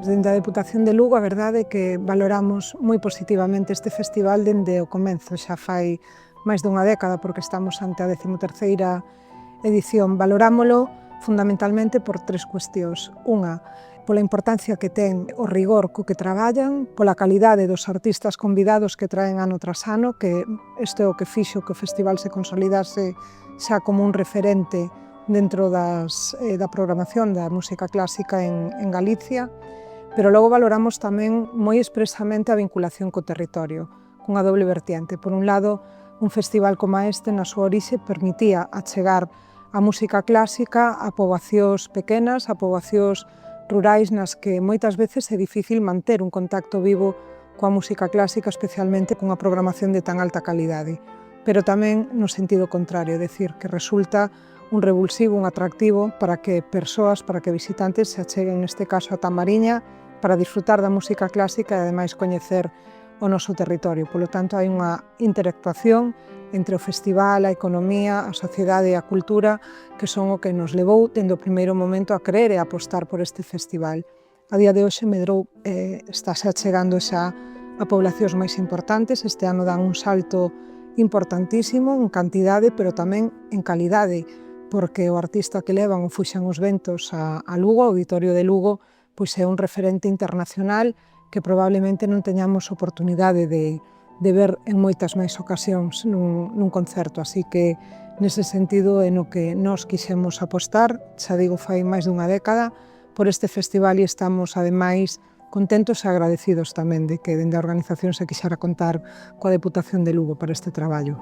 Dende a Deputación de Lugo, a verdade é que valoramos moi positivamente este festival dende o comezo, xa fai máis dunha década, porque estamos ante a 13ª edición. Valorámolo fundamentalmente por tres cuestións. Unha, pola importancia que ten o rigor co que traballan, pola calidade dos artistas convidados que traen ano tras ano, que isto é o que fixo que o festival se consolidase xa como un referente dentro da programación da música clásica en Galicia, pero logo valoramos tamén moi expresamente a vinculación co territorio, cunha doble vertiente. Por un lado, un festival como este, na súa orixe, permitía achegar a música clásica a poboacións pequenas, a poboacións rurais nas que moitas veces é difícil manter un contacto vivo coa música clásica, especialmente cunha programación de tan alta calidade. Pero tamén no sentido contrario, é dicir, que resulta un revulsivo, un atractivo para que persoas, para que visitantes se acheguen, neste caso, a Tamariña, para disfrutar da música clásica e, ademais, coñecer o noso territorio. Polo tanto, hai unha interactuación entre o festival, a economía, a sociedade e a cultura, que son o que nos levou, dende o primeiro momento, a creer e a apostar por este festival. A día de hoxe, Medrou estáse achegando xa a poblacións máis importantes. Este ano dan un salto importantísimo en cantidade, pero tamén en calidade, porque o artista que levan o Fuxan os Ventos a Lugo, ao Auditorio de Lugo, pois é un referente internacional que probablemente non teñamos oportunidade de ver en moitas máis ocasións nun concerto. Así que, nese sentido, é no que nós quixemos apostar, xa digo, fai máis dunha década, por este festival, e estamos, ademais, contentos e agradecidos tamén de que dende a organización se quixera contar coa Deputación de Lugo para este traballo.